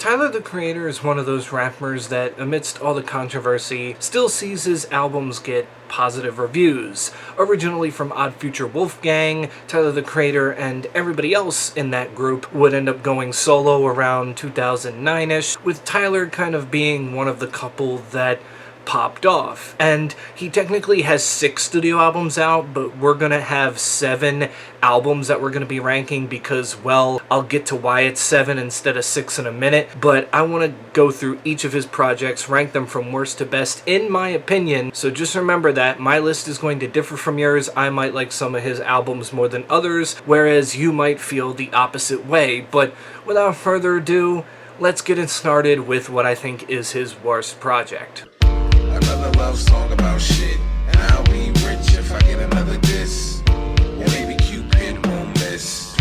Tyler, the Creator, is one of those rappers that, amidst all the controversy, still sees his albums get positive reviews. Originally from Odd Future Wolfgang, Tyler, the Creator, and everybody else in that group would end up going solo around 2009-ish, with Tyler kind of being one of the couple that popped off. And he technically has 6 studio albums out, but we're gonna have 7 albums that we're gonna be ranking because, well, I'll get to why it's 7 instead of 6 in a minute, but I want to go through each of his projects, rank them from worst to best in my opinion. So just remember that my list is going to differ from yours. I might like some of his albums more than others, whereas you might feel the opposite way. But without further ado, let's get it started with what I think is his worst project. Another love song about shit, and I'll be rich if I get another diss. Or maybe Cupid won't miss.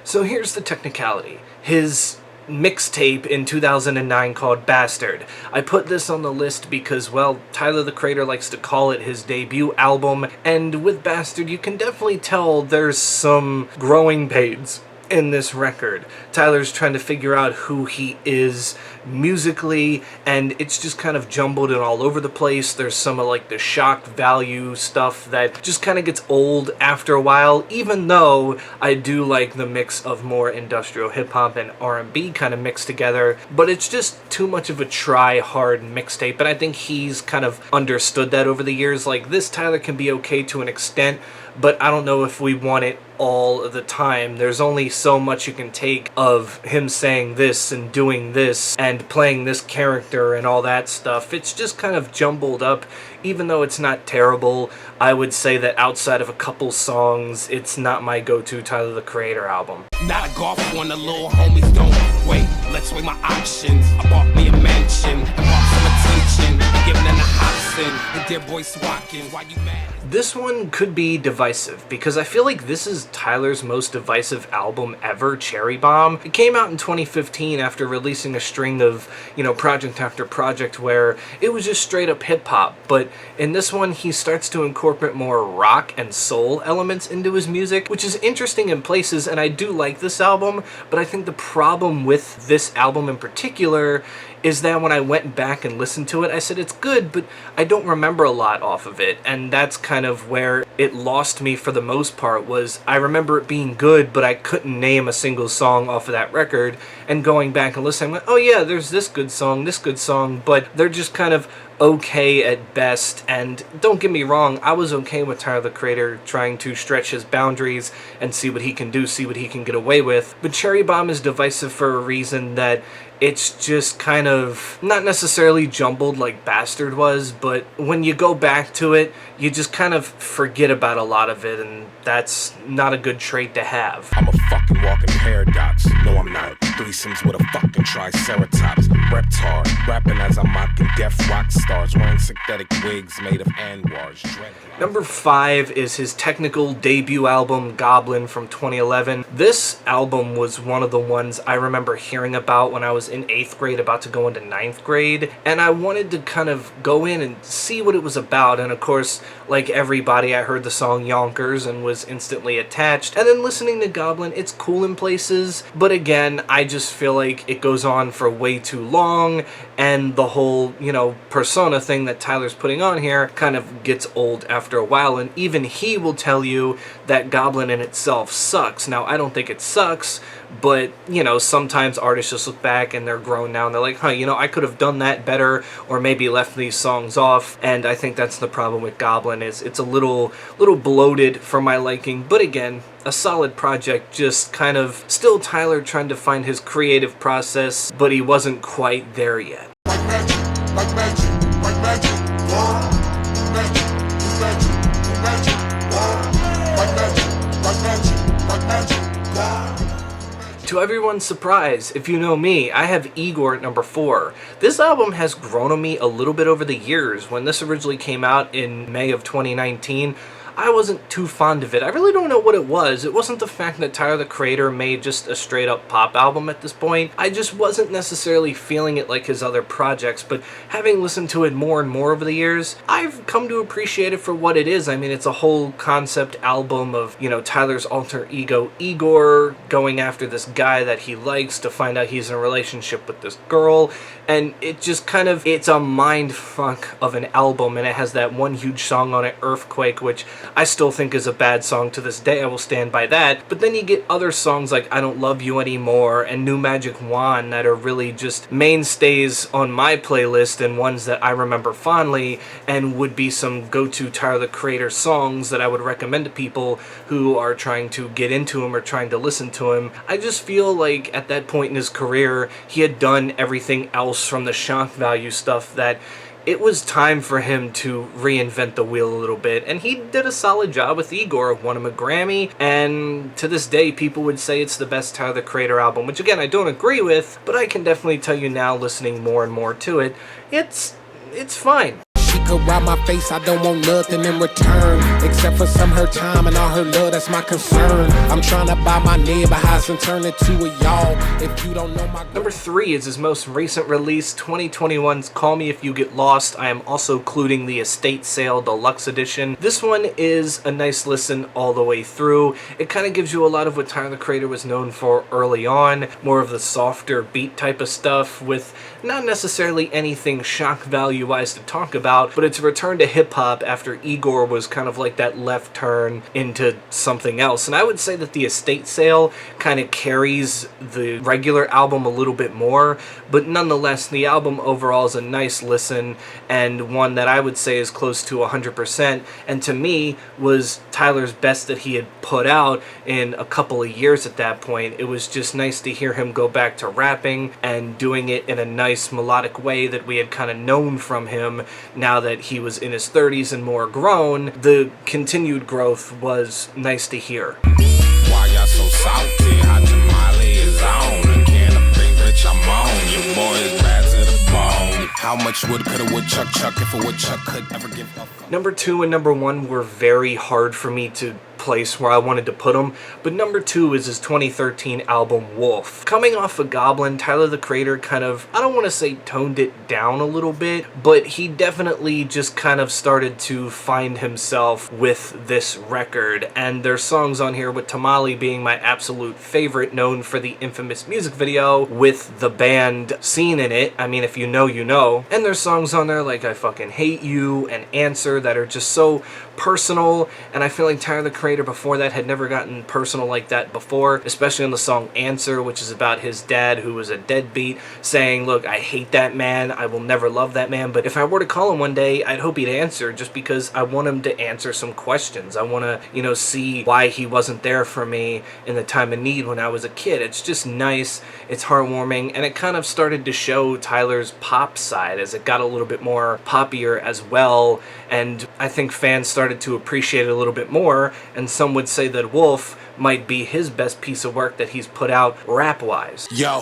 So here's the technicality. His mixtape in 2009 called Bastard. I put this on the list because, well, Tyler, the Creator, likes to call it his debut album, and with Bastard you can definitely tell there's some growing pains in this record. Tyler's trying to figure out who he is musically, and it's just kind of jumbled and all over the place. There's some of like the shock value stuff that just kind of gets old after a while, even though I do like the mix of more industrial hip-hop and R&B kind of mixed together, but it's just too much of a try-hard mixtape, and I think he's kind of understood that over the years. Like, this Tyler can be okay to an extent, but I don't know if we want it all the time. There's only so much you can take of him saying this and doing this and playing this character and all that stuff. It's just kind of jumbled up. Even though it's not terrible, I would say that outside of a couple songs, it's not my go-to Tyler, the Creator album. Not a golf one, the little homies don't wait. Let's weigh my options. I bought me a mansion and bought some attention and giving them a Hobson and dear boy swacking. Why you mad? This one could be divisive because I feel like this is Tyler's most divisive album ever, Cherry Bomb. It came out in 2015 after releasing a string of, project after project where it was just straight up hip hop, but in this one he starts to incorporate more rock and soul elements into his music, which is interesting in places, and I do like this album, but I think the problem with this album in particular is that when I went back and listened to it, I said it's good, but I don't remember a lot off of it, and that's kind of where it lost me for the most part. Was I remember it being good, but I couldn't name a single song off of that record, and going back and listening, I'm like, oh yeah, there's this good song, but they're just kind of okay at best. And don't get me wrong, I was okay with Tyler, the Creator, trying to stretch his boundaries and see what he can do, see what he can get away with, but Cherry Bomb is divisive for a reason that it's just kind of not necessarily jumbled like Bastard was, but when you go back to it, you just kind of forget about a lot of it, and that's not a good trait to have. I'm a fucking walking paradox. No, I'm not. Threesomes with a fucking triceratops. Repped hard, rapping as I'm mocking deaf rock stars, wearing synthetic wigs made of anwars. Number 5 is his technical debut album, Goblin, from 2011. This album was one of the ones I remember hearing about when I was in 8th grade, about to go into 9th grade, and I wanted to kind of go in and see what it was about, and of course, like everybody, I heard the song Yonkers and was instantly attached, and then listening to Goblin, it's cool in places, but again, I just feel like it goes on for way too long, and the whole, persona thing that Tyler's putting on here kind of gets old after a while, and even he will tell you that Goblin in itself sucks. Now, I don't think it sucks, but, sometimes artists just look back and they're grown now and they're like, I could have done that better, or maybe left these songs off, and I think that's the problem with Goblin, is it's a little bloated for my liking, but again, a solid project, just kind of still Tyler trying to find his creative process, but he wasn't quite there yet. Like magic, like magic, like magic. Magic, magic, magic. Like magic, like magic, like magic. To everyone's surprise, if you know me, I have Igor at number 4. This album has grown on me a little bit over the years. When this originally came out in May of 2019, I wasn't too fond of it. I really don't know what it was. It wasn't the fact that Tyler the Creator made just a straight up pop album at this point. I just wasn't necessarily feeling it like his other projects, but having listened to it more and more over the years, I've come to appreciate it for what it is. I mean, it's a whole concept album of, Tyler's alter ego Igor going after this guy that he likes to find out he's in a relationship with this girl, and it just it's a mind fuck of an album, and it has that one huge song on it, Earthquake, which I still think is a bad song to this day. I will stand by that. But then you get other songs like I Don't Love You Anymore and New Magic Wand that are really just mainstays on my playlist and ones that I remember fondly and would be some go-to Tyler the Creator songs that I would recommend to people who are trying to get into him or trying to listen to him. I just feel like at that point in his career, he had done everything else from the shock value stuff that it was time for him to reinvent the wheel a little bit, and he did a solid job with Igor, won him a Grammy, and to this day people would say it's the best Tyler the Creator album, which again I don't agree with, but I can definitely tell you now, listening more and more to it, it's fine. She could rob my face, I don't want nothing in return, except for some her time and all her love, that's my concern. I'm trying to buy my neighbor house and turn it to a y'all. If you don't know my... Number 3 is his most recent release, 2021's Call Me If You Get Lost. I am also including the Estate Sale Deluxe Edition. This one is a nice listen all the way through. It kind of gives you a lot of what Tyler the Creator was known for early on, more of the softer beat type of stuff with not necessarily anything shock value-wise to talk about, but it's a return to hip-hop after Igor was kind of like that left turn into something else. And I would say that the Estate Sale kind of carries the regular album a little bit more, but nonetheless, the album overall is a nice listen and one that I would say is close to 100%, and to me was Tyler's best that he had put out in a couple of years at that point. It was just nice to hear him go back to rapping and doing it in a nice melodic way that we had kind of known from him now that he was in his 30s and more grown. The continued growth was nice to hear. Why y'all so salty? Hot tamale is on. A can of big rich, I'm on. Your boy is bad to the bone. How much wood could a woodchuck chuck if a woodchuck could ever give up? Number 2 and number 1 were very hard for me to place where I wanted to put him, but number 2 is his 2013 album Wolf. Coming off of Goblin, Tyler the Creator kind of, I don't want to say toned it down a little bit, but he definitely just kind of started to find himself with this record, and there's songs on here with Tamale being my absolute favorite, known for the infamous music video with the band scene in it. I mean, if you know, you know. And there's songs on there like I Fucking Hate You and Answer that are just so personal, and I feel like Tyler the Creator before that had never gotten personal like that before, especially on the song Answer, which is about his dad who was a deadbeat, saying, look, I hate that man, I will never love that man, but if I were to call him one day, I'd hope he'd answer, just because I want him to answer some questions. I want to, see why he wasn't there for me in the time of need when I was a kid. It's just nice, it's heartwarming, and it kind of started to show Tyler's pop side as it got a little bit more poppier as well, and I think fans started to appreciate it a little bit more, and some would say that Wolf might be his best piece of work that he's put out rap-wise. Yo,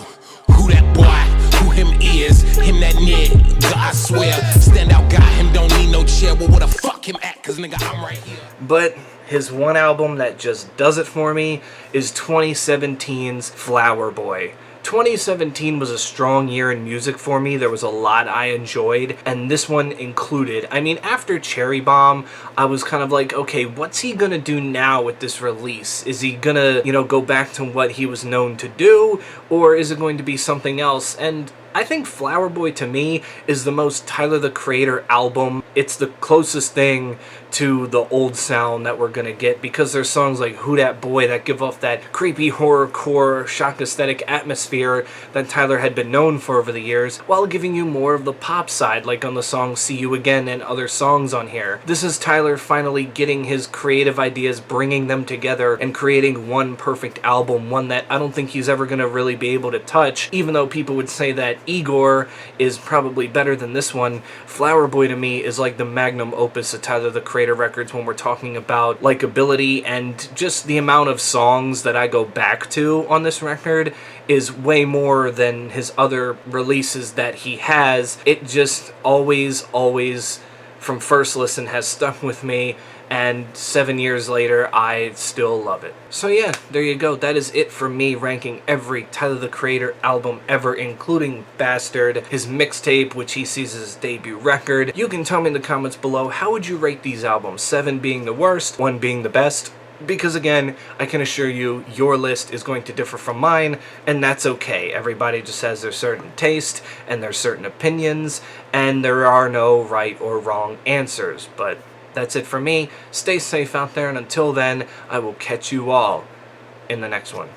who that boy? Who him is? Him that nigga, I swear. Stand out guy, him don't need no chair. Well, where the fuck him at? Cause nigga, I'm right here. But his one album that just does it for me is 2017's Flower Boy. 2017 was a strong year in music for me. There was a lot I enjoyed, and this one included. I mean, after Cherry Bomb, I was kind of like, okay, what's he gonna do now with this release? Is he gonna, go back to what he was known to do, or is it going to be something else? And I think Flower Boy, to me, is the most Tyler the Creator album. It's the closest thing to the old sound that we're gonna get, because there's songs like Who Dat Boy that give off that creepy horrorcore shock aesthetic atmosphere that Tyler had been known for over the years, while giving you more of the pop side, like on the song See You Again and other songs on here. This is Tyler finally getting his creative ideas, bringing them together, and creating one perfect album, one that I don't think he's ever gonna really be able to touch, even though people would say that Igor is probably better than this one. Flower Boy to me is like the magnum opus of Tyler the Creator records when we're talking about likability, and just the amount of songs that I go back to on this record is way more than his other releases that he has. It just always from first listen has stuck with me, and 7 years later, I still love it. So yeah, there you go. That is it for me ranking every Tyler, the Creator album ever, including Bastard, his mixtape, which he sees as his debut record. You can tell me in the comments below, how would you rate these albums? 7 being the worst, 1 being the best? Because again, I can assure you, your list is going to differ from mine, and that's okay. Everybody just has their certain taste, and their certain opinions, and there are no right or wrong answers. But that's it for me. Stay safe out there, and until then, I will catch you all in the next one.